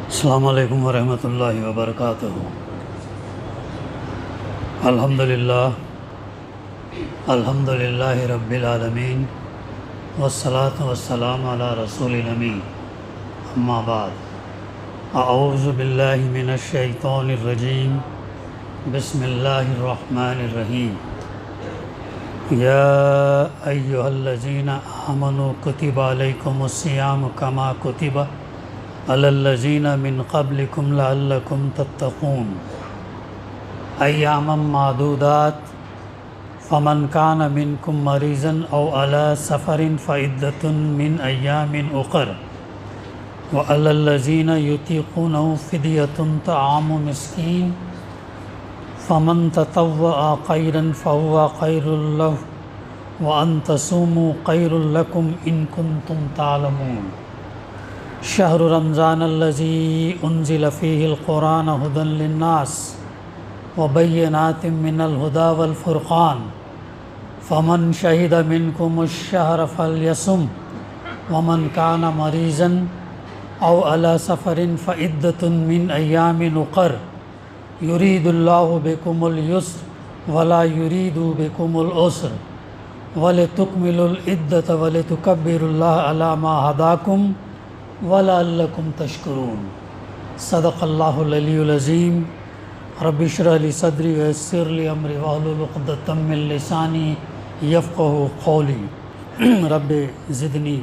السلام علیکم ورحمۃ اللہ وبرکاتہ۔ الحمدللہ رب العالمین والصلاة والسلام علی رسول الامین، اما بعد، اعوذ باللہ من الشیطان الرجیم، بسم اللہ الرحمن الرحیم۔ یا ایہا الذین آمنوا کتب علیکم الصیام کما کتب علی الذین من قبلکم لعلکم تتقون، ایاما معدودات، فمن کان منکم مریضا او علی سفر فعدۃ من ایام اخر، وعلی الذین یطیقونہ فدیۃ طعام مسکین، فمن تطوع خیرا فہو خیر لہ، وان تصوموا خیر لکم ان کنتم تعلمون۔ شہر رمضان الذی انزل فیہ القرآن ھدی للناس وبینات من الھدی والفرقان، فمن شہد منکم الشہر فلیصم، ومن کان مریضا او علی سفر فعدۃ من ایام اخر، یرید اللہ بکم الیسر ولا یرید بکم العسر، ولتکملوا العدۃ ولتکبروا اللہ علی ما ھداکم وَلَعَلَّكُمْ تَشْكُرُونَ۔ صدق اللہ العلی العظیم۔ رب اشرح لی صدری ویسر لی امری واحلل عقدۃ من لسانی یفقہوا قولی، رب زدنی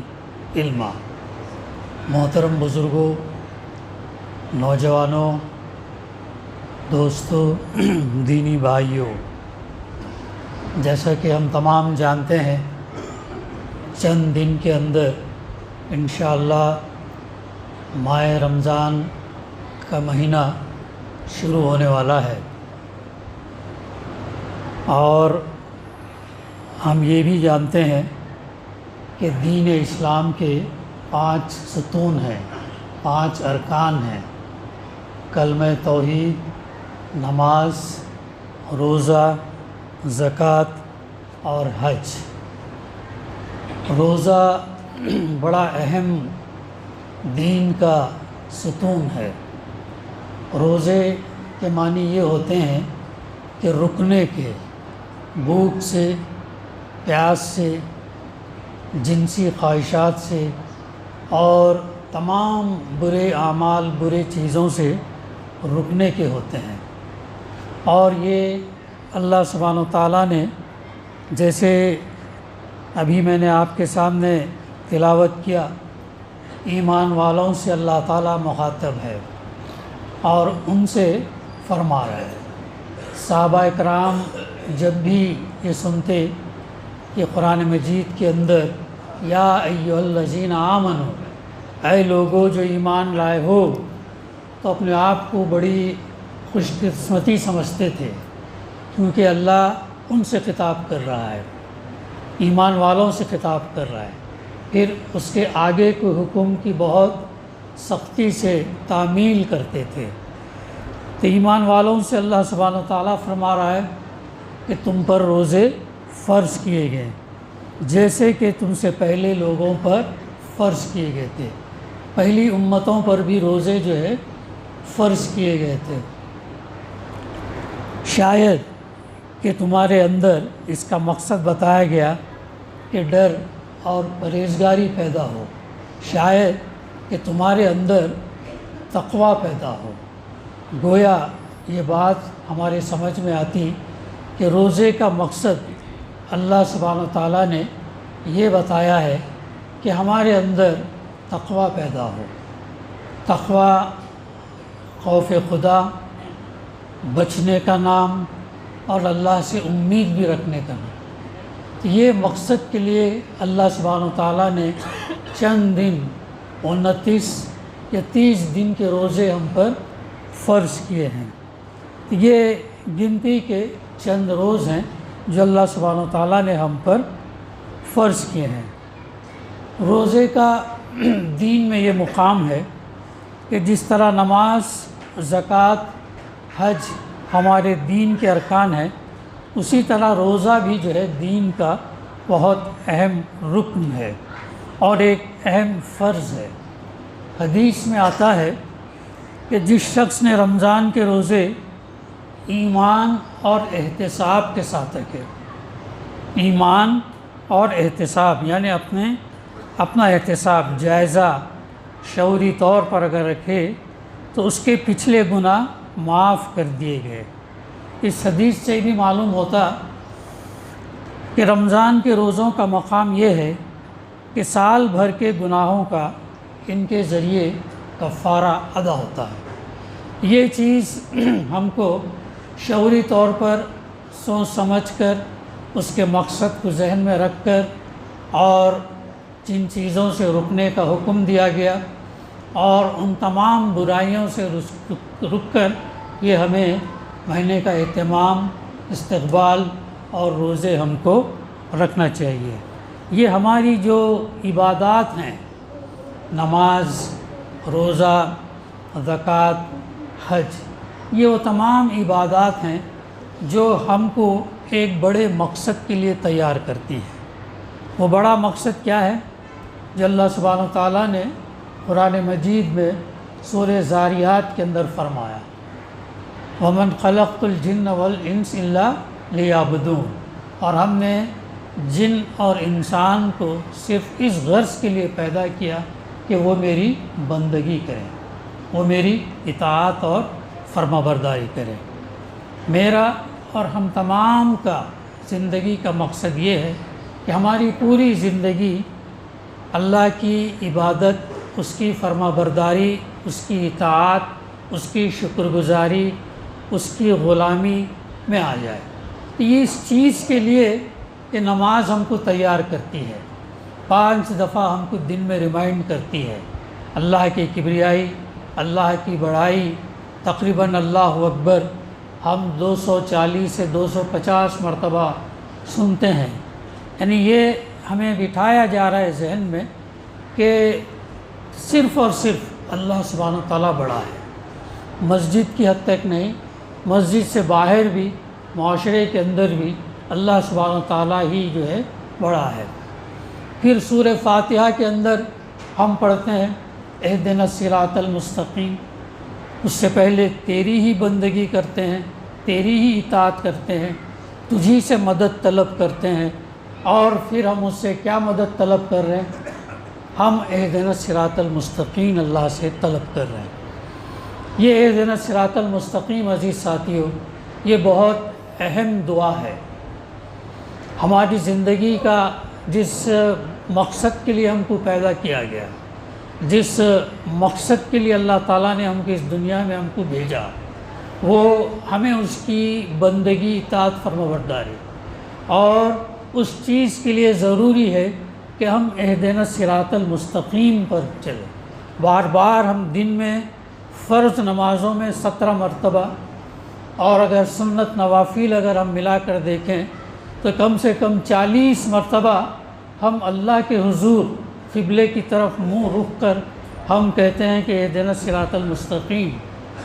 علما۔ محترم بزرگوں، نوجوانوں، دوستوں، دینی بھائیوں، جیسا کہ ہم تمام جانتے ہیں، چند دن کے اندر انشاءاللہ ماہ رمضان کا مہینہ شروع ہونے والا ہے، اور ہم یہ بھی جانتے ہیں کہ دین اسلام کے 5 ستون ہیں، 5 ارکان ہیں: کلمہ توحید، نماز، روزہ، زکوٰۃ اور حج۔ روزہ بڑا اہم دین کا ستون ہے۔ روزے کے معنی یہ ہوتے ہیں کہ رکنے کے، بھوک سے، پیاس سے، جنسی خواہشات سے اور تمام برے اعمال، برے چیزوں سے رکنے کے ہوتے ہیں۔ اور یہ اللہ سبحانہ و تعالیٰ نے، جیسے ابھی میں نے آپ کے سامنے تلاوت کیا، ایمان والوں سے اللہ تعالیٰ مخاطب ہے اور ان سے فرما رہا ہے۔ صحابہ کرام جب بھی یہ سنتے کہ قرآن مجید کے اندر یا ایھا الذین آمنوا، اے لوگو جو ایمان لائے ہو، تو اپنے آپ کو بڑی خوش قسمتی سمجھتے تھے، کیونکہ اللہ ان سے خطاب کر رہا ہے، ایمان والوں سے خطاب کر رہا ہے۔ پھر اس کے آگے کے حکم کی بہت سختی سے تعمیل کرتے تھے۔ تو ایمان والوں سے اللہ سبحانہ وتعالیٰ فرما رہا ہے کہ تم پر روزے فرض کیے گئے، جیسے کہ تم سے پہلے لوگوں پر فرض کیے گئے تھے۔ پہلی امتوں پر بھی روزے جو ہے فرض کیے گئے تھے، شاید کہ تمہارے اندر اس کا مقصد بتایا گیا کہ ڈر اور پرہیزگاری پیدا ہو، شاید کہ تمہارے اندر تقویٰ پیدا ہو۔ گویا یہ بات ہمارے سمجھ میں آتی کہ روزے کا مقصد اللہ سبحانہ و تعالیٰ نے یہ بتایا ہے کہ ہمارے اندر تقویٰ پیدا ہو۔ تقویٰ خوف خدا، بچنے کا نام، اور اللہ سے امید بھی رکھنے کا نام۔ یہ مقصد کے لیے اللہ سبحانہ و تعالیٰ نے چند دن، 29 یا 30 دن کے روزے ہم پر فرض کیے ہیں۔ یہ گنتی کے چند روز ہیں جو اللہ سبحانہ و تعالیٰ نے ہم پر فرض کیے ہیں۔ روزے کا دین میں یہ مقام ہے کہ جس طرح نماز، زکوٰۃ، حج ہمارے دین کے ارکان ہیں، اسی طرح روزہ بھی جو ہے دین کا بہت اہم رکن ہے اور ایک اہم فرض ہے۔ حدیث میں آتا ہے کہ جس شخص نے رمضان کے روزے ایمان اور احتساب کے ساتھ رکھے، ایمان اور احتساب یعنی اپنا احتساب جائزہ شعوری طور پر اگر رکھے تو اس کے پچھلے گناہ معاف کر دیے گئے۔ اس حدیث سے بھی معلوم ہوتا کہ رمضان کے روزوں کا مقام یہ ہے کہ سال بھر کے گناہوں کا ان کے ذریعے کفارہ ادا ہوتا ہے۔ یہ چیز ہم کو شعوری طور پر سوچ سمجھ کر اس کے مقصد کو ذہن میں رکھ کر اور جن چیزوں سے رکنے کا حکم دیا گیا اور ان تمام برائیوں سے رک کر یہ ہمیں مہینے کا اہتمام، استقبال اور روزے ہم کو رکھنا چاہیے۔ یہ ہماری جو عبادات ہیں، نماز، روزہ، زکوٰۃ، حج، یہ وہ تمام عبادات ہیں جو ہم کو ایک بڑے مقصد کے لیے تیار کرتی ہیں۔ وہ بڑا مقصد کیا ہے؟ جو اللہ سبحانہ و تعالیٰ نے قرآن مجید میں سورہ ذاریات کے اندر فرمایا، وَمَنْ خَلَقْتُ الْجِنَّ وَالْإِنسَ إِلَّا لِيَعْبُدُونَ، اور ہم نے جن اور انسان کو صرف اس غرض کے لیے پیدا کیا کہ وہ میری بندگی کریں، وہ میری اطاعت اور فرما برداری کریں۔ میرا اور ہم تمام کا زندگی کا مقصد یہ ہے کہ ہماری پوری زندگی اللہ کی عبادت، اس کی فرما برداری، اس کی اطاعت، اس کی شکر گزاری، اس کی غلامی میں آ جائے۔ یہ اس چیز کے لیے کہ نماز ہم کو تیار کرتی ہے، 5 دفعہ ہم کو دن میں ریمائنڈ کرتی ہے اللہ کی کبریائی، اللہ کی بڑائی، تقریباً اللہ اکبر ہم 240 سے 250 مرتبہ سنتے ہیں۔ یعنی یہ ہمیں بٹھایا جا رہا ہے ذہن میں کہ صرف اور صرف اللہ سبحانہ وتعالیٰ بڑا ہے، مسجد کی حد تک نہیں، مسجد سے باہر بھی، معاشرے کے اندر بھی اللہ سبحانہ وتعالیٰ ہی جو ہے بڑا ہے۔ پھر سورہ فاتحہ کے اندر ہم پڑھتے ہیں اہدنا الصراط المستقیم، اس سے پہلے تیری ہی بندگی کرتے ہیں، تیری ہی اطاعت کرتے ہیں، تجھی سے مدد طلب کرتے ہیں، اور پھر ہم اس سے کیا مدد طلب کر رہے ہیں؟ ہم اہدنا الصراط المستقیم اللہ سے طلب کر رہے ہیں۔ یہ اہدنا الصراط المستقیم عزیز ساتھیو، یہ بہت اہم دعا ہے۔ ہماری زندگی کا جس مقصد کے لیے ہم کو پیدا کیا گیا، جس مقصد کے لیے اللہ تعالیٰ نے ہم کو اس دنیا میں ہم کو بھیجا، وہ ہمیں اس کی بندگی، اطاعت، فرما برداری، اور اس چیز کے لیے ضروری ہے کہ ہم اہدنا الصراط المستقیم پر چلیں۔ بار بار ہم دن میں فرض نمازوں میں 17 مرتبہ، اور اگر سنت نوافل اگر ہم ملا کر دیکھیں تو کم سے کم 40 مرتبہ ہم اللہ کے حضور قبلے کی طرف منہ رخ کر ہم کہتے ہیں کہ اہدنا الصراط المستقیم،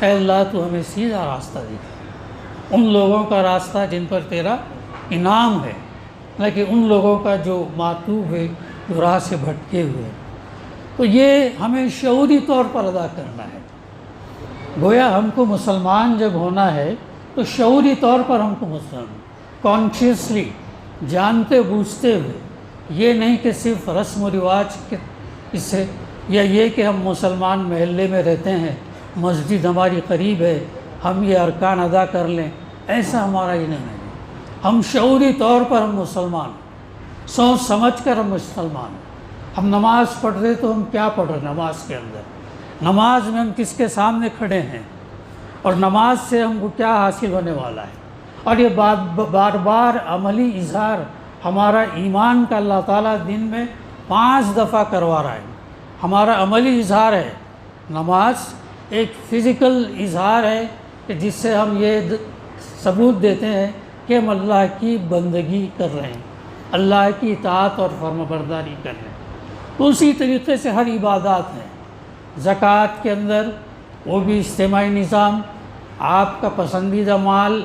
اے اللہ تو ہمیں سیدھا راستہ دکھا، ان لوگوں کا راستہ جن پر تیرا انعام ہے، نہ کہ ان لوگوں کا جو معتوب ہے، جو راہ سے بھٹکے ہوئے۔ تو یہ ہمیں شعوری طور پر ادا کرنا ہے۔ گویا ہم کو مسلمان جب ہونا ہے تو شعوری طور پر ہم کو مسلمان، کانشیسلی، جانتے بوجھتے ہوئے، یہ نہیں کہ صرف رسم و رواج کے اس سے، یا یہ کہ ہم مسلمان محلے میں رہتے ہیں، مسجد ہماری قریب ہے، ہم یہ ارکان ادا کر لیں، ایسا ہمارا یہ نہیں ہے۔ ہم شعوری طور پر ہم مسلمان، سوچ سمجھ کر ہم مسلمان۔ ہم نماز پڑھ رہے تو ہم کیا پڑھ رہے ہیں نماز کے اندر؟ نماز میں ہم کس کے سامنے کھڑے ہیں، اور نماز سے ہم کو کیا حاصل ہونے والا ہے؟ اور یہ بار بار عملی اظہار ہمارا ایمان کا اللہ تعالیٰ دن میں 5 دفعہ کروا رہا ہے۔ ہمارا عملی اظہار ہے، نماز ایک فزیکل اظہار ہے کہ جس سے ہم یہ ثبوت دیتے ہیں کہ ہم اللہ کی بندگی کر رہے ہیں، اللہ کی اطاعت اور فرما برداری کر رہے ہیں۔ تو اسی طریقے سے ہر عبادات ہیں۔ زکوٰۃ کے اندر وہ بھی اجتماعی نظام، آپ کا پسندیدہ مال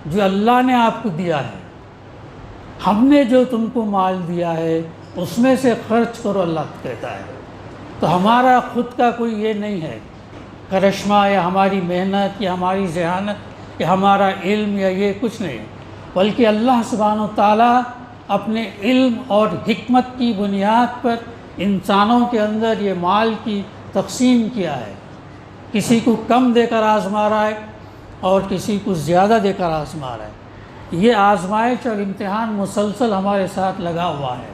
جو اللہ نے آپ کو دیا ہے، ہم نے جو تم کو مال دیا ہے اس میں سے خرچ کرو، اللہ کہتا ہے۔ تو ہمارا خود کا کوئی یہ نہیں ہے، کرشمہ یا ہماری محنت یا ہماری ذہانت یا ہمارا علم یا یہ کچھ نہیں، بلکہ اللہ سبحانہ و تعالیٰ اپنے علم اور حکمت کی بنیاد پر انسانوں کے اندر یہ مال کی تقسیم کیا ہے، کسی کو کم دے کر آزما رہا ہے اور کسی کو زیادہ دے کر آزما رہا ہے۔ یہ آزمائش اور امتحان مسلسل ہمارے ساتھ لگا ہوا ہے۔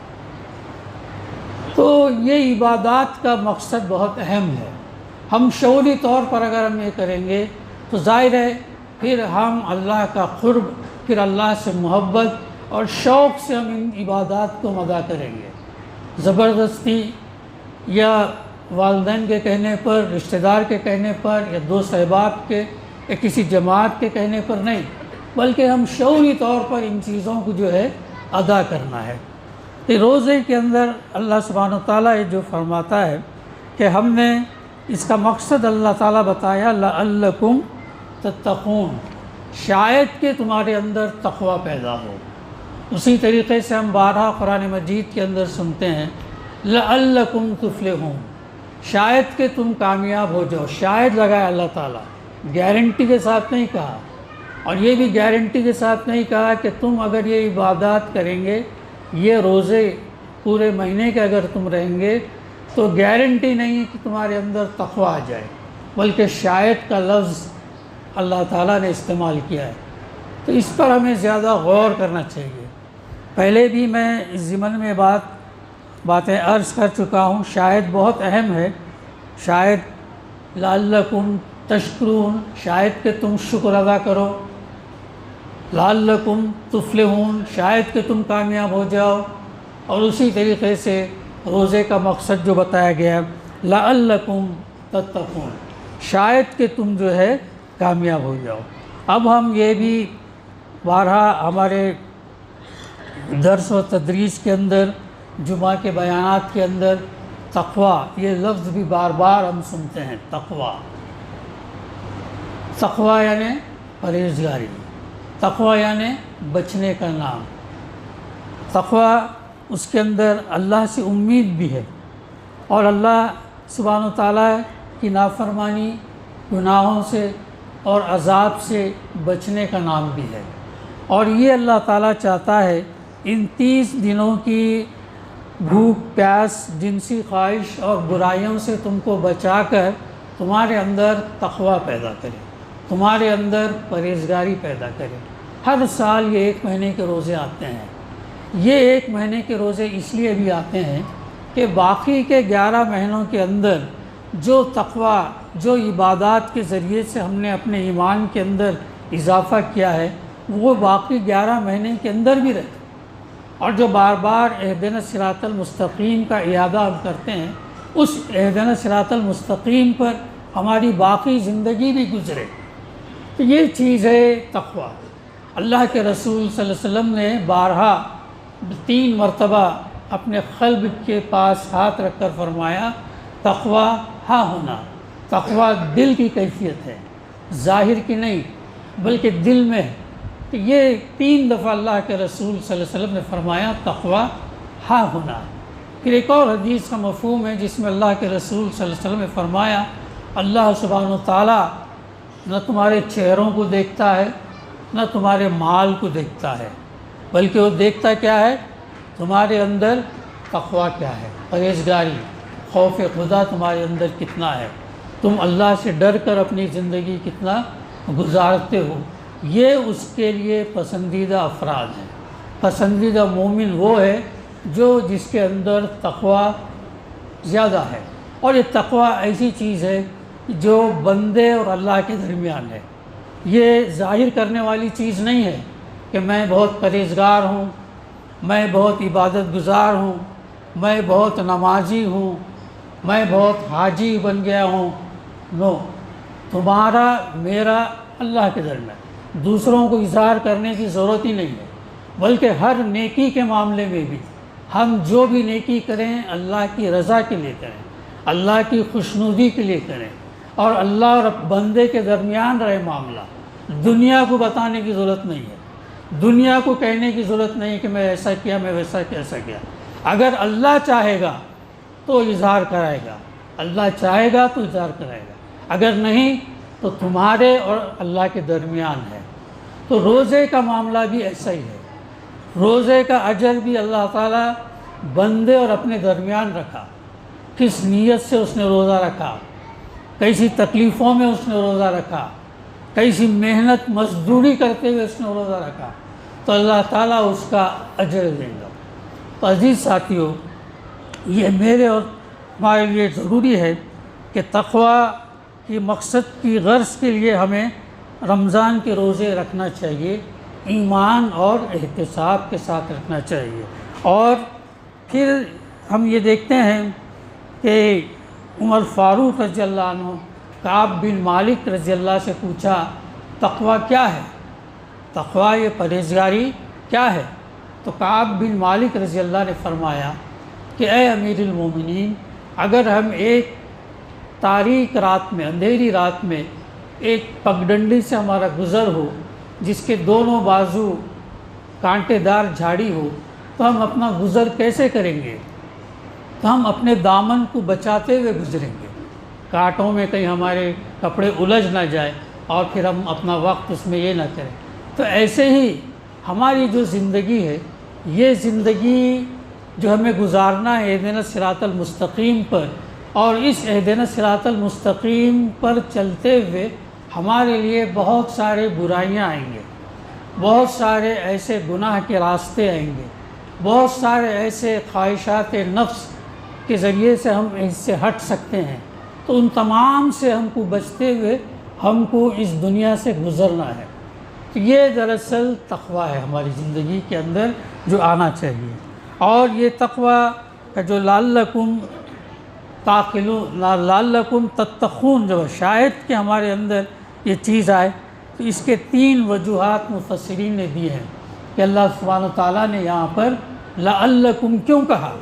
تو یہ عبادات کا مقصد بہت اہم ہے۔ ہم شعوری طور پر اگر ہم یہ کریں گے تو ظاہر ہے پھر ہم اللہ کا قرب، پھر اللہ سے محبت اور شوق سے ہم ان عبادات کو ادا کریں گے، زبردستی یا والدین کے کہنے پر، رشتہ دار کے کہنے پر، یا دوست احباب کے یا کسی جماعت کے کہنے پر نہیں، بلکہ ہم شعوری طور پر ان چیزوں کو جو ہے ادا کرنا ہے۔ کہ روزے کے اندر اللہ سبحانہ و تعالیٰ یہ جو فرماتا ہے کہ ہم نے اس کا مقصد اللہ تعالیٰ بتایا لعلکم تتقون، شاید کہ تمہارے اندر تقوی پیدا ہو۔ اسی طریقے سے ہم بارہا قرآن مجید کے اندر سنتے ہیں لعلکم تفلحون، شاید کہ تم کامیاب ہو جاؤ۔ شاید لگایا اللہ تعالیٰ، گارنٹی کے ساتھ نہیں کہا، اور یہ بھی گارنٹی کے ساتھ نہیں کہا کہ تم اگر یہ عبادات کریں گے، یہ روزے پورے مہینے کے اگر تم رہیں گے تو گارنٹی نہیں کہ تمہارے اندر تقوی آ جائے، بلکہ شاید کا لفظ اللہ تعالیٰ نے استعمال کیا ہے۔ تو اس پر ہمیں زیادہ غور کرنا چاہیے۔ پہلے بھی میں اس ضمن میں باتیں عرض کر چکا ہوں، شاید بہت اہم ہے۔ شاید لعلکم تشکرون، شاید کہ تم شکر ادا کرو، لعلکم تفلحون، شاید کہ تم کامیاب ہو جاؤ، اور اسی طریقے سے روزے کا مقصد جو بتایا گیا لعلکم تتقون، شاید کہ تم جو ہے کامیاب ہو جاؤ۔ اب ہم یہ بھی بارہا ہمارے درس و تدریس کے اندر، جمعہ کے بیانات کے اندر تقوی یہ لفظ بھی بار بار ہم سنتے ہیں۔ تقوی یعنی پرہیزگاری، تقوی یعنی بچنے کا نام۔ تقوی اس کے اندر اللہ سے امید بھی ہے، اور اللہ سبحانہ و تعالیٰ کی نافرمانی، گناہوں سے اور عذاب سے بچنے کا نام بھی ہے۔ اور یہ اللہ تعالیٰ چاہتا ہے ان 30 دنوں کی بھوک پیاس، جنسی خواہش اور برائیوں سے تم کو بچا کر تمہارے اندر تقوی پیدا کرے، تمہارے اندر پرہیزگاری پیدا کرے۔ ہر سال یہ 1 مہینے کے روزے آتے ہیں۔ یہ 1 مہینے کے روزے اس لیے بھی آتے ہیں کہ باقی کے 11 مہینوں کے اندر جو تقوی، جو عبادات کے ذریعے سے ہم نے اپنے ایمان کے اندر اضافہ کیا ہے، وہ باقی 11 مہینے کے اندر بھی رہے، اور جو بار بار اہدنا الصراط المستقیم کا اعادہ ہم کرتے ہیں، اس اہدنا الصراط المستقیم پر ہماری باقی زندگی بھی گزرے۔ تو یہ چیز ہے تقوی۔ اللہ کے رسول صلی اللہ علیہ وسلم نے بارہا 3 مرتبہ اپنے قلب کے پاس ہاتھ رکھ کر فرمایا تقوی ہاں ہونا۔ تقوی دل کی کیفیت ہے، ظاہر کی نہیں بلکہ دل میں ہے۔ تو یہ 3 دفعہ اللہ کے رسول صلی اللہ علیہ وسلم نے فرمایا تقوی ہاں ہونا۔ پھر ایک اور حدیث کا مفہوم ہے جس میں اللہ کے رسول صلی اللہ علیہ وسلم نے فرمایا اللہ سبحانہ و تعالیٰ نہ تمہارے چہروں کو دیکھتا ہے، نہ تمہارے مال کو دیکھتا ہے، بلکہ وہ دیکھتا کیا ہے؟ تمہارے اندر تقوی کیا ہے، پرہیزگاری، خوف خدا تمہارے اندر کتنا ہے، تم اللہ سے ڈر کر اپنی زندگی کتنا گزارتے ہو۔ یہ اس کے لیے پسندیدہ افراد ہیں۔ پسندیدہ مومن وہ ہے جس کے اندر تقوی زیادہ ہے، اور یہ تقوی ایسی چیز ہے جو بندے اور اللہ کے درمیان ہے۔ یہ ظاہر کرنے والی چیز نہیں ہے کہ میں بہت پرہیزگار ہوں، میں بہت عبادت گزار ہوں، میں بہت نمازی ہوں، میں بہت حاجی بن گیا ہوں۔ نو، تمہارا میرا اللہ کے درمیان، دوسروں کو اظہار کرنے کی ضرورت ہی نہیں ہے، بلکہ ہر نیکی کے معاملے میں بھی ہم جو بھی نیکی کریں اللہ کی رضا کے لیے کریں، اللہ کی خوشنودی کے لیے کریں، اور اللہ اور بندے کے درمیان رہے معاملہ۔ دنیا کو بتانے کی ضرورت نہیں ہے، دنیا کو کہنے کی ضرورت نہیں کہ میں ایسا کیا، میں ویسا کیسا کیا۔ اگر اللہ چاہے گا تو اظہار کرائے گا، اللہ چاہے گا تو اظہار کرائے گا۔ اگر نہیں تو تمہارے اور اللہ کے درمیان ہے۔ تو روزے کا معاملہ بھی ایسا ہی ہے، روزے کا اجر بھی اللہ تعالیٰ بندے اور اپنے درمیان رکھا، کس نیت سے اس نے روزہ رکھا، کیسی تکلیفوں میں اس نے روزہ رکھا، کیسی محنت مزدوری کرتے ہوئے اس نے روزہ رکھا، تو اللہ تعالیٰ اس کا اجر دے گا۔ تو عزیز ساتھیو، یہ میرے اور ہمارے لیے ضروری ہے کہ تقویٰ کی مقصد کی غرض کے لیے ہمیں رمضان کے روزے رکھنا چاہیے، ایمان اور احتساب کے ساتھ رکھنا چاہیے۔ اور پھر ہم یہ دیکھتے ہیں کہ عمر فاروق رضی اللہ عنہ کعب بن مالک رضی اللہ سے پوچھا تقویٰ کیا ہے، تقویٰ یہ پرہیزگاری کیا ہے؟ تو کعب بن مالک رضی اللہ نے فرمایا کہ اے امیر المومنین، اگر ہم ایک تاریک رات میں، اندھیری رات میں ایک پگڈنڈی سے ہمارا گزر ہو جس کے دونوں بازو کانٹے دار جھاڑی ہو، تو ہم اپنا گزر کیسے کریں گے؟ تو ہم اپنے دامن کو بچاتے ہوئے گزریں گے، کانٹوں میں کہیں ہمارے کپڑے الجھ نہ جائے اور پھر ہم اپنا وقت اس میں یہ نہ کریں۔ تو ایسے ہی ہماری جو زندگی ہے، یہ زندگی جو ہمیں گزارنا ہے اہدنا الصراط المستقیم پر، اور اس اہدنا الصراط المستقیم پر چلتے ہوئے ہمارے لیے بہت سارے برائیاں آئیں گے، بہت سارے ایسے گناہ کے راستے آئیں گے، بہت سارے ایسے خواہشات نفس کے ذریعے سے ہم اس سے ہٹ سکتے ہیں۔ تو ان تمام سے ہم کو بچتے ہوئے ہم کو اس دنیا سے گزرنا ہے۔ تو یہ دراصل تقویٰ ہے ہماری زندگی کے اندر جو آنا چاہیے۔ اور یہ تقویٰ کا جو لعلکم تعقلون، لعلکم تتقون جو شاید کہ ہمارے اندر یہ چیز آئے، تو اس کے 3 وجوہات مفسرین نے دی ہیں کہ اللہ سبحانہ وتعالیٰ نے یہاں پر لعلکم کیوں کہا،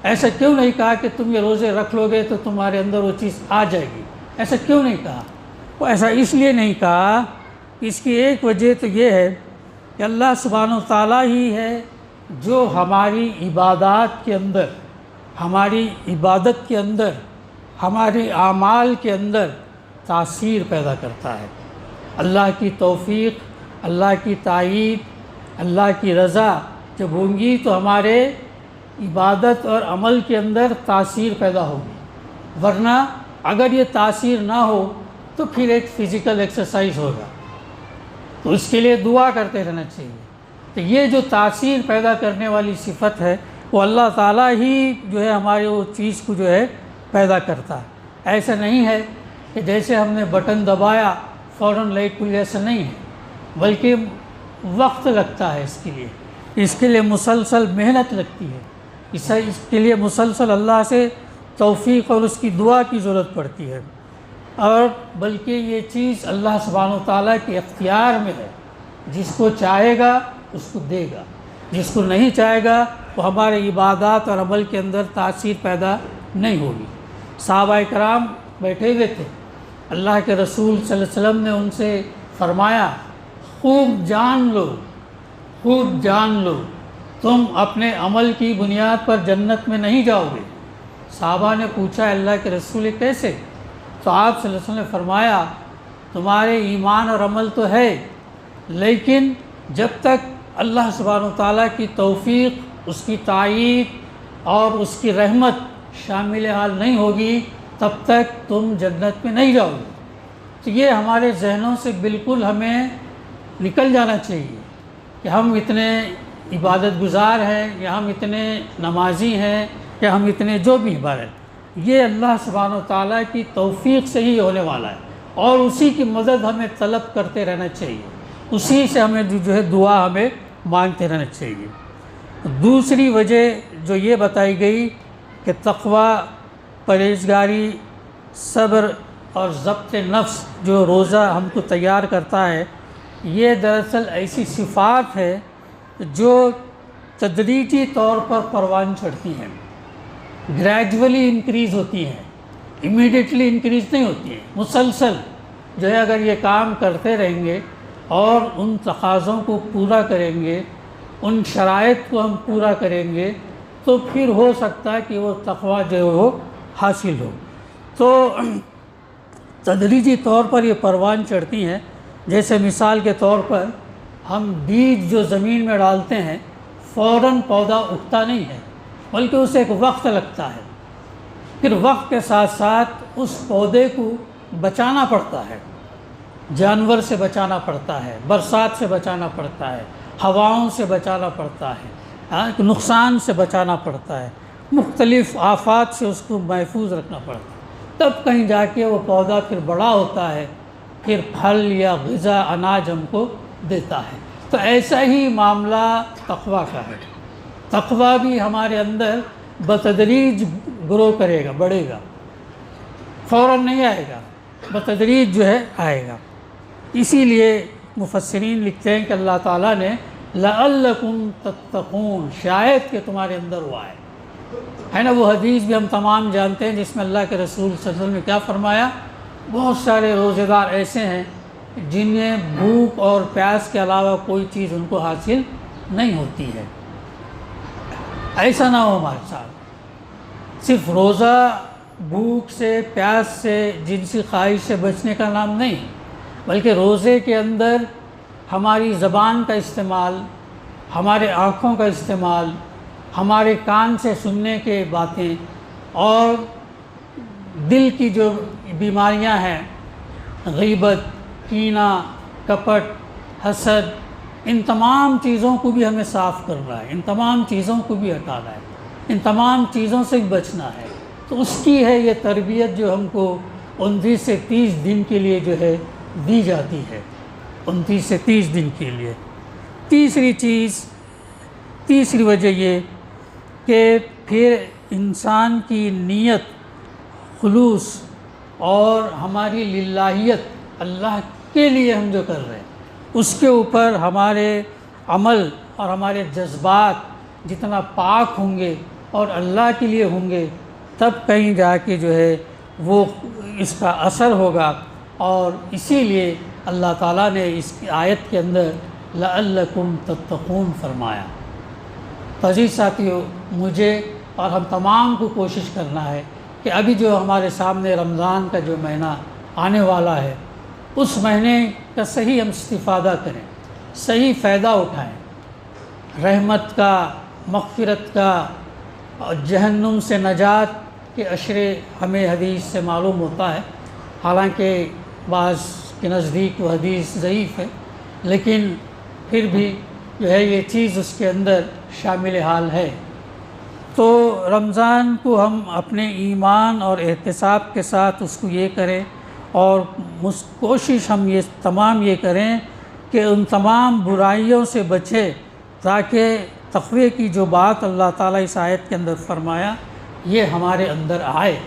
ایسا کیوں نہیں کہا کہ تم یہ روزے رکھ لو گے تو تمہارے اندر وہ چیز آ جائے گی، ایسا کیوں نہیں کہا؟ وہ ایسا اس لیے نہیں کہا کہ اس کی ایک وجہ تو یہ ہے کہ اللہ سبحانہ وتعالیٰ ہی ہے جو ہماری عبادات کے اندر، ہماری عبادت کے اندر، ہمارے اعمال کے اندر تاثیر پیدا کرتا ہے۔ اللہ کی توفیق، اللہ کی تائید، اللہ کی رضا جب ہوں گی تو ہمارے عبادت اور عمل کے اندر تاثیر پیدا ہوگی، ورنہ اگر یہ تاثیر نہ ہو تو پھر ایک فزیکل ایکسرسائز ہوگا، تو اس کے لیے دعا کرتے رہنا چاہیے۔ تو یہ جو تاثیر پیدا کرنے والی صفت ہے وہ اللہ تعالیٰ ہی جو ہے ہماری وہ چیز کو جو ہے پیدا کرتا ہے۔ ایسا نہیں ہے کہ جیسے ہم نے بٹن دبایا فوراً لائٹ کھل، ایسا نہیں ہے، بلکہ وقت لگتا ہے اس کے لیے مسلسل محنت لگتی ہے، اس کے لیے مسلسل اللہ سے توفیق اور اس کی دعا کی ضرورت پڑتی ہے، اور بلکہ یہ چیز اللہ سبحانہ وتعالیٰ کے اختیار میں ہے، جس کو چاہے گا اس کو دے گا، جس کو نہیں چاہے گا وہ ہمارے عبادات اور عمل کے اندر تاثیر پیدا نہیں ہوگی۔ صحابہ کرام بیٹھے ہوئے تھے، اللہ کے رسول صلی اللہ علیہ وسلم نے ان سے فرمایا خوب جان لو، خوب جان لو، تم اپنے عمل کی بنیاد پر جنت میں نہیں جاؤ گے۔ صحابہ نے پوچھا اللہ کے رسول کیسے؟ تو آپ صلی اللہ علیہ وسلم نے فرمایا تمہارے ایمان اور عمل تو ہے، لیکن جب تک اللہ سبحانہ وتعالیٰ کی توفیق، اس کی تائید اور اس کی رحمت شامل حال نہیں ہوگی تب تک تم جنت میں نہیں جاؤ گے۔ تو یہ ہمارے ذہنوں سے بالکل ہمیں نکل جانا چاہیے کہ ہم اتنے عبادت گزار ہیں یا ہم اتنے نمازی ہیں یا ہم اتنے جو بھی عبادت، یہ اللہ سبحانہ وتعالیٰ کی توفیق سے ہی ہونے والا ہے، اور اسی کی مدد ہمیں طلب کرتے رہنا چاہیے، اسی سے ہمیں جو ہے دعا ہمیں مانگتے رہنا چاہیے۔ دوسری وجہ جو یہ بتائی گئی کہ تقویٰ، پرہیزگاری، صبر اور ضبط نفس جو روزہ ہم کو تیار کرتا ہے، یہ دراصل ایسی صفات ہے جو تدریجی طور پر پروان چڑھتی ہیں، گریجولی انکریز ہوتی ہیں، امیڈیٹلی انکریز نہیں ہوتی ہیں، مسلسل جو ہے اگر یہ کام کرتے رہیں گے اور ان تقاضوں کو پورا کریں گے، ان شرائط کو ہم پورا کریں گے، تو پھر ہو سکتا ہے کہ وہ تقویٰ جو ہے وہ حاصل ہو۔ تو تدریجی طور پر یہ پروان چڑھتی ہیں. جیسے مثال کے طور پر ہم بیج جو زمین میں ڈالتے ہیں فوراً پودا اگتا نہیں ہے، بلکہ اسے ایک وقت لگتا ہے. پھر وقت کے ساتھ ساتھ اس پودے کو بچانا پڑتا ہے، جانور سے بچانا پڑتا ہے، برسات سے بچانا پڑتا ہے، ہواؤں سے بچانا پڑتا ہے، نقصان سے بچانا پڑتا ہے، مختلف آفات سے اس کو محفوظ رکھنا پڑتا ہے. تب کہیں جا کے وہ پودا پھر بڑا ہوتا ہے، پھر پھل یا غذا اناج ہم کو دیتا ہے. تو ایسا ہی معاملہ تقویٰ کا ہے. تقویٰ بھی ہمارے اندر بتدریج گرو کرے گا، بڑھے گا، فوراً نہیں آئے گا، بتدریج جو ہے آئے گا. اسی لیے مفسرین لکھتے ہیں کہ اللہ تعالیٰ نے لعلکم تتقون، شاید کہ تمہارے اندر وہ آئے. ہے نا وہ حدیث بھی ہم تمام جانتے ہیں جس میں اللہ کے رسول صلی اللہ علیہ وسلم نے کیا فرمایا؟ بہت سارے روزے دار ایسے ہیں جنہیں بھوک اور پیاس کے علاوہ کوئی چیز ان کو حاصل نہیں ہوتی ہے. ایسا نہ ہو ہمارے ساتھ. صرف روزہ بھوک سے، پیاس سے، جنسی خواہش سے بچنے کا نام نہیں، بلکہ روزے کے اندر ہماری زبان کا استعمال، ہمارے آنکھوں کا استعمال، ہمارے کان سے سننے کے باتیں، اور دل کی جو بیماریاں ہیں، غیبت، کینہ، کپٹ، حسد، ان تمام چیزوں کو بھی ہمیں صاف کرنا ہے، ان تمام چیزوں کو بھی ہٹانا ہے، ان تمام چیزوں سے بچنا ہے. تو اس کی ہے یہ تربیت جو ہم کو 29 سے 30 دن کے لیے جو ہے دی جاتی ہے. 29 سے 30 دن کے لیے. تیسری وجہ یہ کہ پھر انسان کی نیت، خلوص اور ہماری للہیت، اللہ کے لیے ہم جو کر رہے ہیں اس کے اوپر ہمارے عمل اور ہمارے جذبات جتنا پاک ہوں گے اور اللہ کے لیے ہوں گے، تب کہیں جا کے جو ہے وہ اس کا اثر ہوگا. اور اسی لیے اللہ تعالیٰ نے اس کی آیت کے اندر لعلکم تتقون فرمایا. عزیز ساتھیو، مجھے اور ہم تمام کو کوشش کرنا ہے کہ ابھی جو ہمارے سامنے رمضان کا جو مہینہ آنے والا ہے، اس مہینے کا صحیح ہم استفادہ کریں، صحیح فائدہ اٹھائیں. رحمت کا، مغفرت کا اور جہنم سے نجات کے اشرے ہمیں حدیث سے معلوم ہوتا ہے. حالانکہ بعض کے نزدیک وہ حدیث ضعیف ہے، لیکن پھر بھی جو ہے یہ چیز اس کے اندر شامل حال ہے. تو رمضان کو ہم اپنے ایمان اور احتساب کے ساتھ اس کو یہ کریں، اور کوشش ہم یہ کریں کہ ان تمام برائیوں سے بچے، تاکہ تقوی کی جو بات اللہ تعالیٰ اس آیت کے اندر فرمایا یہ ہمارے اندر آئے.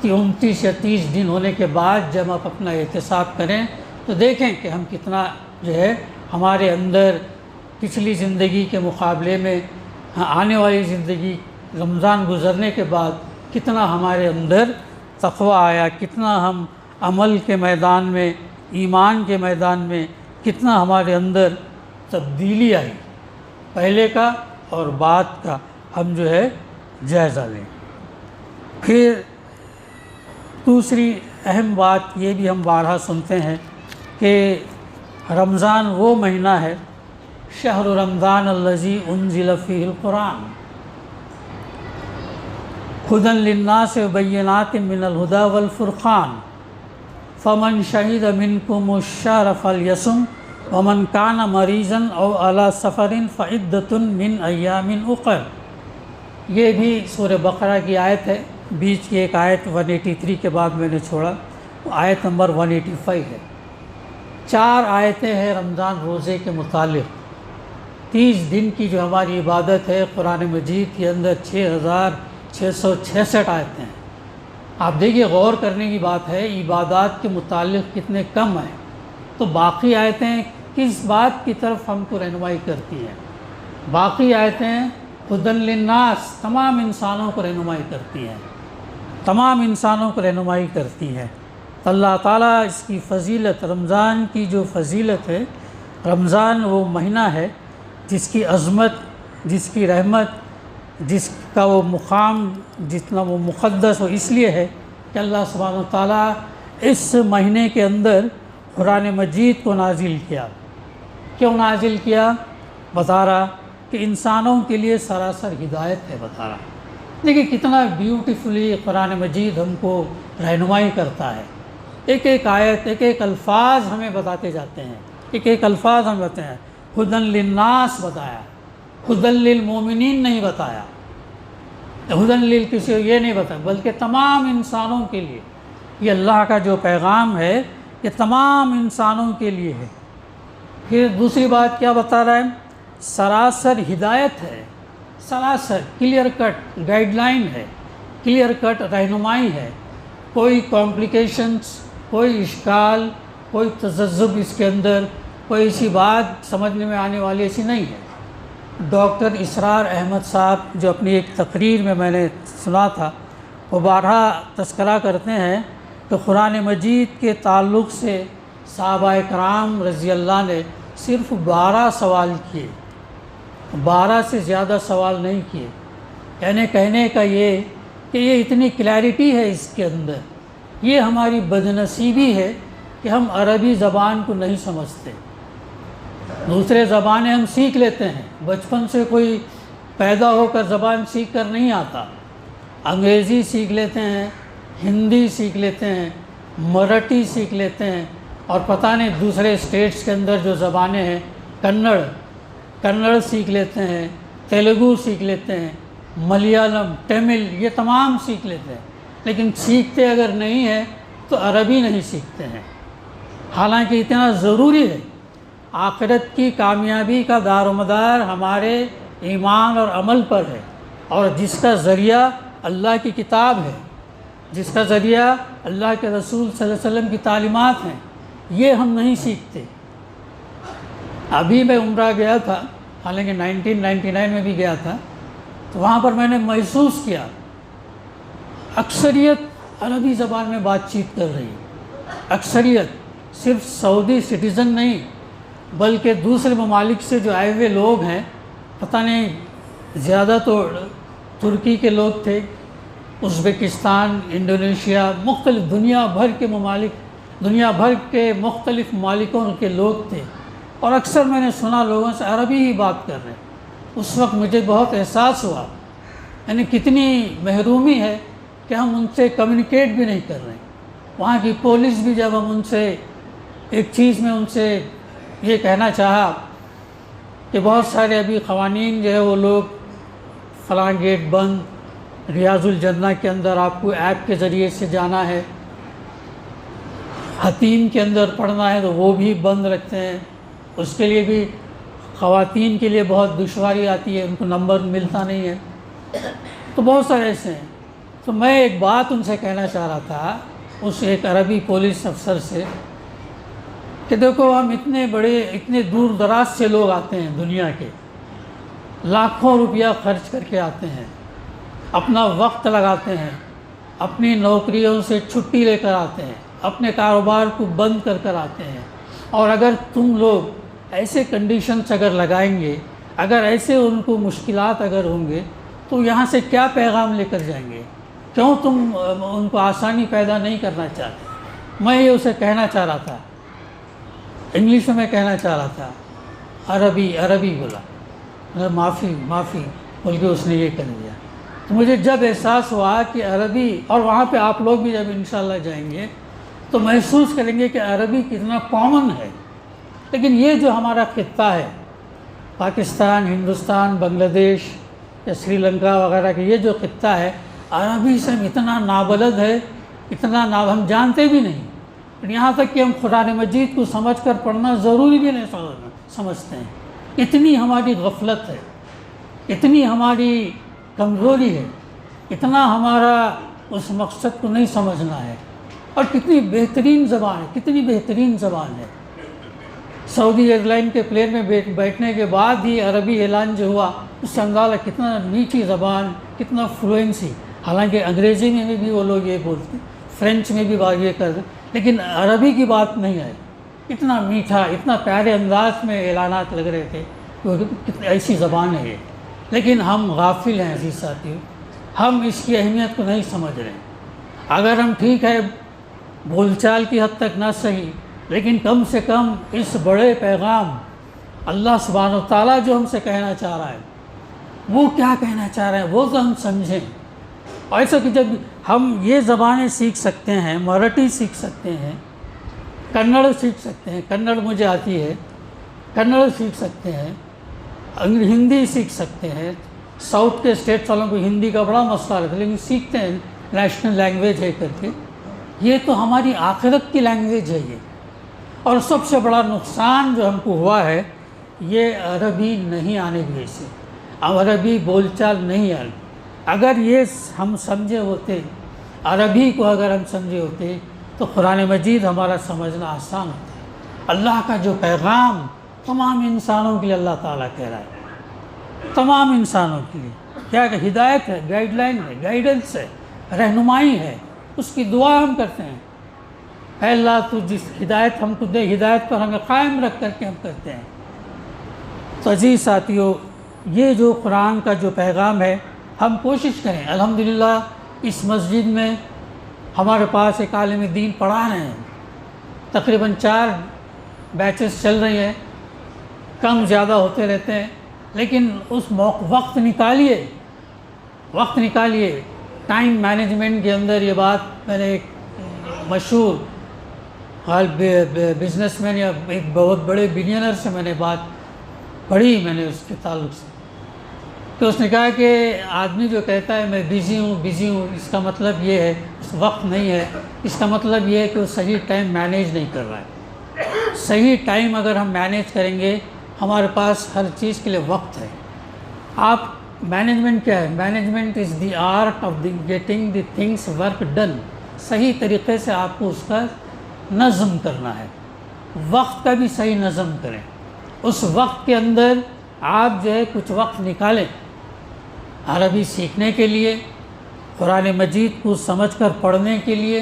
کہ 29 یا 30 دن ہونے کے بعد جب آپ اپنا احتساب کریں تو دیکھیں کہ ہم کتنا جو ہے ہمارے اندر پچھلی زندگی کے مقابلے میں آنے والی زندگی رمضان گزرنے کے بعد کتنا ہمارے اندر تقویٰ آیا، کتنا ہم عمل کے میدان میں، ایمان کے میدان میں کتنا ہمارے اندر تبدیلی آئی، پہلے کا اور بعد کا ہم جو ہے جائزہ لیں. پھر دوسری اہم بات یہ بھی ہم بارہا سنتے ہیں کہ رمضان وہ مہینہ ہے، شہر رمضان الذی انزل فیہ القرآن ھدی للناس وبینات من الھدی والفرقان فمن شہد منکم الشہر فلیصم ومن کان مریضا او علی سفر فعدۃ من ایام اخر. یہ بھی سورہ بقرہ کی آیت ہے. بیچ کی ایک آیت 183 کے بعد میں نے چھوڑا، آیت نمبر 185 ہے. 4 آیتیں ہیں رمضان روزے کے متعلق. 30 دن کی جو ہماری عبادت ہے قرآن مجید کے اندر 6666 آیتیں ہیں. آپ دیکھیے، غور کرنے کی بات ہے، عبادات کے متعلق کتنے کم ہیں، تو باقی آیتیں کس بات کی طرف ہم کو رہنمائی کرتی ہیں؟ باقی آیتیں ھدی للناس، تمام انسانوں کو رہنمائی کرتی ہیں، تمام انسانوں کو رہنمائی کرتی ہیں. اللہ تعالیٰ اس کی فضیلت، رمضان کی جو فضیلت ہے، رمضان وہ مہینہ ہے جس کی عظمت، جس کی رحمت، جس کا وہ مقام جتنا وہ مقدس ہو، اس لیے ہے کہ اللہ سبحانہ و تعالیٰ اس مہینے کے اندر قرآن مجید کو نازل کیا۔ کیوں نازل کیا؟ بتا رہا کہ انسانوں کے لیے سراسر ہدایت ہے، بتا رہا۔ دیکھیے کتنا بیوٹیفلی قرآن مجید ہم کو رہنمائی کرتا ہے، ایک ایک آیت، ایک ایک الفاظ ہمیں بتاتے جاتے ہیں، ایک ایک الفاظ ہمیں بتاتے ہیں۔ ہدی للناس بتایا، ہدی للمومنین نہیں بتایا، ہدی کسی یہ نہیں بتایا، بلکہ تمام انسانوں کے لیے۔ یہ اللہ کا جو پیغام ہے یہ تمام انسانوں کے لیے ہے۔ پھر دوسری بات کیا بتا رہا ہے؟ سراسر ہدایت ہے، سراسر کلیئر کٹ گائیڈ لائن ہے، کلیئر کٹ رہنمائی ہے، کوئی کمپلیکیشنز، کوئی اشکال، کوئی تذبذب اس کے اندر، کوئی ایسی بات سمجھنے میں آنے والی ایسی نہیں ہے۔ ڈاکٹر اسرار احمد صاحب جو اپنی ایک تقریر میں نے سنا تھا، وہ بارہا تذکرہ کرتے ہیں کہ قرآن مجید کے تعلق سے صحابہ کرام رضی اللہ نے صرف 12 سوال کیے، 12 سے زیادہ سوال نہیں کیے۔ یعنی کہنے کا یہ کہ یہ اتنی کلیئرٹی ہے اس کے اندر، یہ ہماری بدنصیبی ہے کہ ہم عربی زبان کو نہیں سمجھتے۔ دوسرے زبانیں ہم سیکھ لیتے ہیں، بچپن سے کوئی پیدا ہو کر زبان سیکھ کر نہیں آتا، انگریزی سیکھ لیتے ہیں، ہندی سیکھ لیتے ہیں، مراٹھی سیکھ لیتے ہیں، اور پتہ نہیں دوسرے اسٹیٹس کے اندر جو زبانیں ہیں، کنڑ سیکھ لیتے ہیں، تیلگو سیکھ لیتے ہیں، ملیالم، تمل، یہ تمام سیکھ لیتے ہیں، لیکن سیکھتے اگر نہیں ہیں تو عربی نہیں سیکھتے ہیں۔ حالانکہ اتنا ضروری ہے، آخرت کی کامیابی کا دار و مدار ہمارے ایمان اور عمل پر ہے، اور جس کا ذریعہ اللہ کی کتاب ہے، جس کا ذریعہ اللہ کے رسول صلی اللہ علیہ وسلم کی تعلیمات ہیں، یہ ہم نہیں سیکھتے۔ ابھی میں عمرہ گیا تھا، حالانکہ 1999 میں بھی گیا تھا، تو وہاں پر میں نے محسوس کیا اکثریت عربی زبان میں بات چیت کر رہی ہے، اکثریت، صرف سعودی سٹیزن نہیں بلکہ دوسرے ممالک سے جو آئے ہوئے لوگ ہیں، پتہ نہیں زیادہ تو ترکی کے لوگ تھے، ازبکستان، انڈونیشیا، مختلف دنیا بھر کے ممالک، دنیا بھر کے مختلف ممالکوں کے لوگ تھے، اور اکثر میں نے سنا لوگوں سے عربی ہی بات کر رہے ہیں۔ اس وقت مجھے بہت احساس ہوا، یعنی کتنی محرومی ہے کہ ہم ان سے کمیونیکیٹ بھی نہیں کر رہے ہیں۔ وہاں کی پولیس بھی جب ہم ان سے ایک چیز میں ان سے یہ کہنا چاہا کہ بہت سارے ابھی قوانین جو ہے وہ لوگ فلاں گیٹ بند، ریاض الجنہ کے اندر آپ کو ایپ کے ذریعے سے جانا ہے، حتیم کے اندر پڑھنا ہے تو وہ بھی بند رکھتے ہیں، اس کے لیے بھی خواتین کے لیے بہت دشواری آتی ہے، ان کو نمبر ملتا نہیں ہے، تو بہت سارے ایسے ہیں۔ تو میں ایک بات ان سے کہنا چاہ رہا تھا، اس ایک عربی پولیس افسر سے، کہ دیکھو ہم اتنے بڑے، اتنے دور دراز سے لوگ آتے ہیں دنیا کے، لاکھوں روپیہ خرچ کر کے آتے ہیں، اپنا وقت لگاتے ہیں، اپنی نوکریوں سے چھٹی لے کر آتے ہیں، اپنے کاروبار کو بند کر کر آتے ہیں، اور اگر تم لوگ ایسے کنڈیشنز اگر لگائیں گے، اگر ایسے ان کو مشکلات اگر ہوں گے تو یہاں سے کیا پیغام لے کر جائیں گے؟ کیوں تم ان کو آسانی پیدا نہیں کرنا چاہتے؟ میں یہ اسے کہنا چاہ رہا تھا، انگلش میں کہنا چاہ رہا تھا، عربی بولا، معافی بول کے اس نے یہ کر دیا۔ تو مجھے جب احساس ہوا کہ عربی، اور وہاں پہ آپ لوگ بھی جب انشاءاللہ جائیں گے تو محسوس کریں گے کہ عربی کتنا کامن ہے، لیکن یہ جو ہمارا خطہ ہے، پاکستان، ہندوستان، بنگلہ دیش یا سری لنکا وغیرہ کے یہ جو خطہ ہے، عربی سے اتنا نابلد ہے، اتنا ہم جانتے بھی نہیں، یہاں تک کہ ہم قرآن مجید کو سمجھ کر پڑھنا ضروری بھی نہیں سمجھتے ہیں۔ اتنی ہماری غفلت ہے، اتنی ہماری کمزوری ہے، اتنا ہمارا اس مقصد کو نہیں سمجھنا ہے۔ اور کتنی بہترین زبان ہے، کتنی بہترین زبان ہے۔ سعودی ایئر لائن کے پلین میں بیٹھنے کے بعد ہی عربی اعلان جو ہوا، اس سے اندازہ کتنا میٹھی زبان، کتنا فلوئنسی، حالانکہ انگریزی میں بھی وہ لوگ یہ بولتے، فرینچ میں بھی بات یہ کرتے، لیکن عربی کی بات نہیں آئی۔ اتنا میٹھا، اتنا پیارے انداز میں اعلانات لگ رہے تھے، کتنی ایسی زبان ہے یہ، لیکن ہم غافل ہیں عزیز ساتھیو، ہم اس کی اہمیت کو نہیں سمجھ رہے ہیں۔ اگر ہم ٹھیک ہے بول چال کی حد تک نہ صحیح، لیکن کم سے کم اس بڑے پیغام اللہ سبحانہ و تعالیٰ جو ہم سے کہنا چاہ رہا ہے وہ کیا کہنا چاہ رہے ہیں وہ تو ہم سمجھیں۔ ایسا کہ جب ہم یہ زبانیں سیکھ سکتے ہیں، مراٹھی سیکھ سکتے ہیں، کنڑ سیکھ سکتے ہیں، کنڑ مجھے آتی ہے، کنڑ سیکھ سکتے ہیں، ہندی سیکھ سکتے ہیں۔ ساؤتھ کے اسٹیٹس والوں کو ہندی کا بڑا مسئلہ رہتا ہے، لیکن سیکھتے ہیں، نیشنل لینگویج ہے کر کے۔ یہ تو ہماری آخرت کی لینگویج ہے یہ۔ اور سب سے بڑا نقصان جو ہم کو ہوا ہے یہ عربی نہیں آنے کی وجہ سے، عربی بول چال نہیں آنے۔ اگر یہ ہم سمجھے ہوتے، عربی کو اگر ہم سمجھے ہوتے تو قرآن مجید ہمارا سمجھنا آسان ہوتا ہے۔ اللہ کا جو پیغام تمام انسانوں کے لیے اللہ تعالیٰ کہہ رہا ہے، تمام انسانوں کے لیے کیا کہ ہدایت ہے، گائیڈ لائن ہے، گائیڈنس ہے، رہنمائی ہے، اس کی دعا ہم کرتے ہیں۔ اے اللہ تو جس ہدایت ہم کو دے، ہدایت پر ہمیں قائم رکھ کر کے ہم کرتے ہیں۔ تو عزیز ساتھیو، یہ جو قرآن کا جو پیغام ہے ہم کوشش کریں۔ الحمدللہ اس مسجد میں ہمارے پاس ایک عالم دین پڑھا رہے ہیں، تقریباً 4 بیچز چل رہی ہیں، کم زیادہ ہوتے رہتے ہیں، لیکن اس وقت نکالیے۔ ٹائم مینجمنٹ کے اندر یہ بات میں نے ایک مشہور بزنس مین یا ایک بہت بڑے بلینئر سے میں نے بات پڑھی، میں نے اس کے تعلق سے، تو اس نے کہا کہ آدمی جو کہتا ہے میں بزی ہوں، اس کا مطلب یہ ہے اس وقت نہیں ہے، اس کا مطلب یہ ہے کہ وہ صحیح ٹائم مینیج نہیں کر رہا ہے۔ صحیح ٹائم اگر ہم مینیج کریں گے، ہمارے پاس ہر چیز کے لیے وقت ہے۔ آپ مینجمنٹ کیا ہے؟ Management is the art of getting the things work done. صحیح طریقے سے آپ کو اس کا نظم کرنا ہے، وقت کا بھی صحیح نظم کریں۔ اس وقت کے اندر آپ جو ہے کچھ وقت نکالیں عربی سیکھنے کے لیے، قرآن مجید کو سمجھ کر پڑھنے کے لیے۔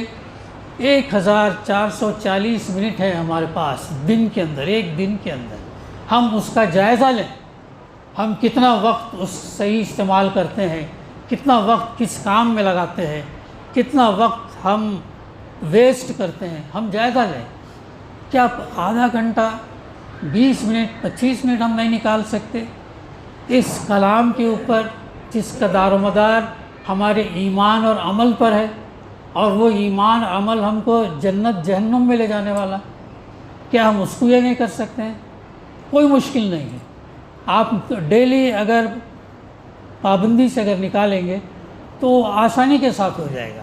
1440 منٹ ہے ہمارے پاس دن کے اندر، ایک دن کے اندر ہم اس کا جائزہ لیں، ہم کتنا وقت اس صحیح استعمال کرتے ہیں، کتنا وقت کس کام میں لگاتے ہیں، کتنا وقت ہم ویسٹ کرتے ہیں، ہم جائزہ لیں۔ کیا آدھا گھنٹہ، 20 منٹ، 25 منٹ ہم نہیں نکال سکتے اس کلام کے اوپر جس کا دار و مدار ہمارے ایمان اور عمل پر ہے، اور وہ ایمان عمل ہم کو جنت جہنم میں لے جانے والا؟ کیا ہم اس کو یہ نہیں کر سکتے ہیں؟ کوئی مشکل نہیں ہے۔ آپ ڈیلی اگر پابندی سے اگر نکالیں گے تو آسانی کے ساتھ ہو جائے گا۔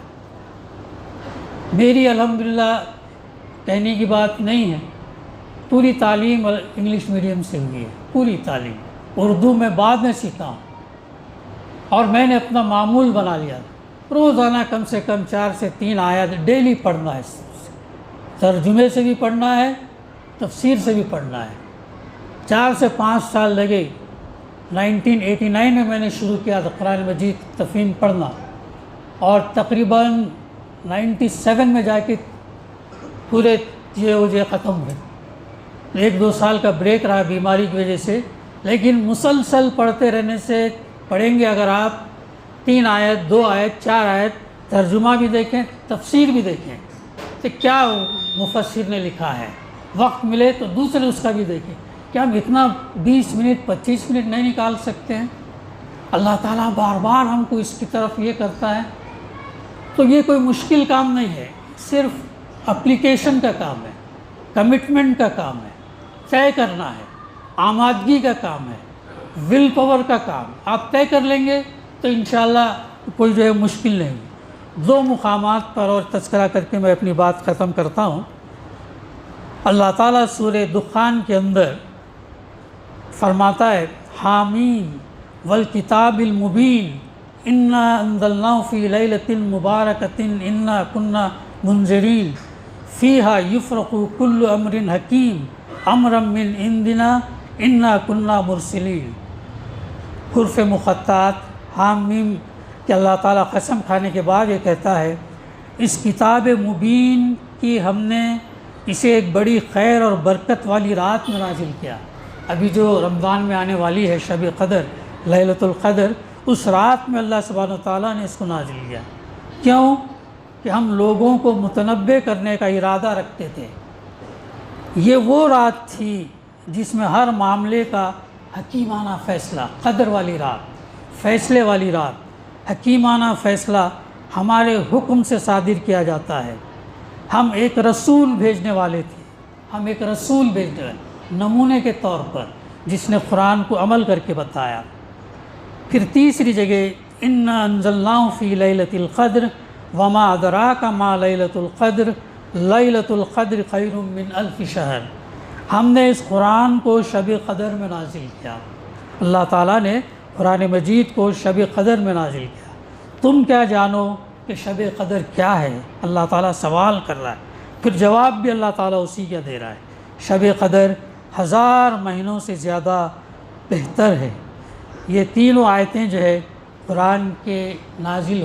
میری الحمدللہ کہنے کی بات نہیں ہے، پوری تعلیم انگلش میڈیم سے ہوئی ہے، پوری تعلیم اردو میں بعد میں سیکھا ہوں، اور میں نے اپنا معمول بنا لیا، روزانہ کم سے کم 4 سے 3 آیات ڈیلی پڑھنا ہے، ترجمے سے بھی پڑھنا ہے، تفسیر سے بھی پڑھنا ہے۔ 4 سے 5 سال لگے۔ 1989 میں نے شروع کیا تھا قرآن مجید تفہیم پڑھنا، اور تقریباً 97 میں جا کے پورے یہ ختم ہوئے۔ 1-2 سال کا بریک رہا بیماری کی وجہ سے، لیکن مسلسل پڑھتے رہنے سے، پڑھیں گے اگر آپ 3 آیت، 2 آیت، 4 آیت، ترجمہ بھی دیکھیں، تفسیر بھی دیکھیں کہ کیا مفسر نے لکھا ہے، وقت ملے تو دوسرے اس کا بھی دیکھیں۔ کیا ہم اتنا 20 منٹ 25 منٹ نہیں نکال سکتے ہیں؟ اللہ تعالیٰ بار بار ہم کو اس کی طرف یہ کرتا ہے، تو یہ کوئی مشکل کام نہیں ہے، صرف اپلیکیشن کا کام ہے، کمٹمنٹ کا کام ہے، طے کرنا ہے، آمادگی کا کام ہے، ول پاور کا کام۔ آپ طے کر لیں گے تو انشاءاللہ کوئی جو ہے مشکل نہیں۔ 2 مقامات پر اور تذکرہ کر کے میں اپنی بات ختم کرتا ہوں۔ اللہ تعالیٰ سورہ دخان کے اندر فرماتا ہے، حامیم والکتاب المبین انا انزلناہ فی لیلۃ مبارکۃ انا کنا منذرین فیہا یفرق کل امر حکیم امرا من عندنا انا کنا مرسلین۔ حرف مقطعات حامیم کہ اللہ تعالیٰ قسم کھانے کے بعد یہ کہتا ہے، اس کتاب مبین کی ہم نے اسے ایک بڑی خیر اور برکت والی رات میں نازل کیا۔ ابھی جو رمضان میں آنے والی ہے شب قدر، لیلۃ القدر، اس رات میں اللہ سبحانہ و تعالیٰ نے اس کو نازل کیا۔ کیوں؟ کہ ہم لوگوں کو متنبع کرنے کا ارادہ رکھتے تھے۔ یہ وہ رات تھی جس میں ہر معاملے کا حکیمانہ فیصلہ، قدر والی رات، فیصلے والی رات، حکیمانہ فیصلہ ہمارے حکم سے صادر کیا جاتا ہے۔ ہم ایک رسول بھیجنے والے تھے، ہم ایک رسول بھیجنے والے نمونے کے طور پر، جس نے قرآن کو عمل کر کے بتایا۔ پھر تیسری جگہ اِنَّا أَنزَلْنَاهُ فِي لَيْلَةِ الْقَدْرِ وَمَا أَدْرَاكَ مَا لَيْلَةُ الْقَدْرِ لَيْلَةُ الْقَدْرِ خَيْرٌ مِّنْ أَلْفِ شَهْرٍ۔ ہم نے اس قرآن کو شب قدر میں نازل کیا، اللہ تعالیٰ نے قرآن مجید کو شب قدر میں نازل کیا۔ تم کیا جانو کہ شب قدر کیا ہے؟ اللہ تعالیٰ سوال کر رہا ہے، پھر جواب بھی اللہ تعالیٰ اسی کا دے رہا ہے۔ شب قدر 1000 مہینوں سے زیادہ بہتر ہے۔ یہ تینوں آیتیں جو ہے قرآن کے نازل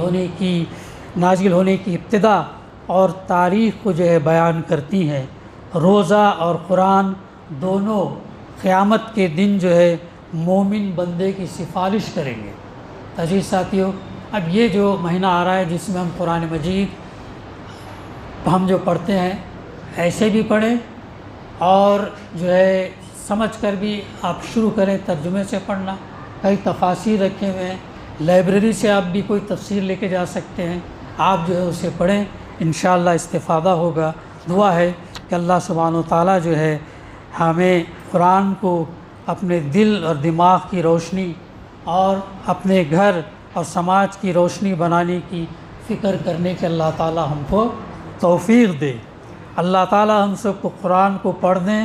ہونے کی ابتدا اور تاریخ کو جو ہے بیان کرتی ہیں۔ روزہ اور قرآن دونوں قیامت کے دن جو ہے مومن بندے کی سفارش کریں گے۔ عزیز ساتھیو، اب یہ جو مہینہ آ رہا ہے جس میں ہم قرآن مجید ہم جو پڑھتے ہیں ایسے بھی پڑھیں، اور جو ہے سمجھ کر بھی آپ شروع کریں ترجمے سے پڑھنا۔ کئی تفاسیر رکھے ہوئے ہیں، لائبریری سے آپ بھی کوئی تفسیر لے کے جا سکتے ہیں، آپ جو ہے اسے پڑھیں، انشاءاللہ استفادہ ہوگا۔ دعا ہے کہ اللہ سبحانہ و تعالیٰ جو ہے ہمیں قرآن کو اپنے دل اور دماغ کی روشنی اور اپنے گھر اور سماج کی روشنی بنانے کی فکر کرنے کے اللہ تعالیٰ ہم کو توفیق دے۔ اللہ تعالیٰ ہم سب کو قرآن کو پڑھنے،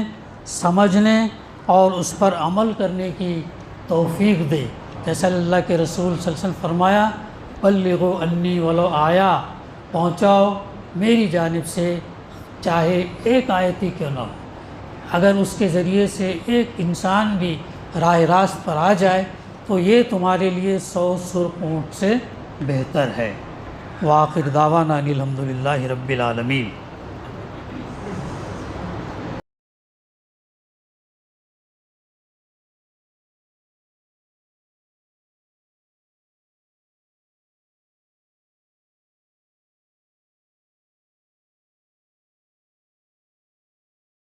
سمجھنے اور اس پر عمل کرنے کی توفیق دے۔ جیسا اللہ کے رسول صلی اللہ علیہ وسلم فرمایا، بلغوا انی ولو آیا، پہنچاؤ میری جانب سے چاہے ایک آیت ہی کیوں نہ ہو۔ اگر اس کے ذریعے سے ایک انسان بھی راہ راست پر آ جائے تو یہ تمہارے لیے 100 سرخ اونٹ سے بہتر ہے۔ وآخر دعوانا ان الحمد للہ رب العالمین۔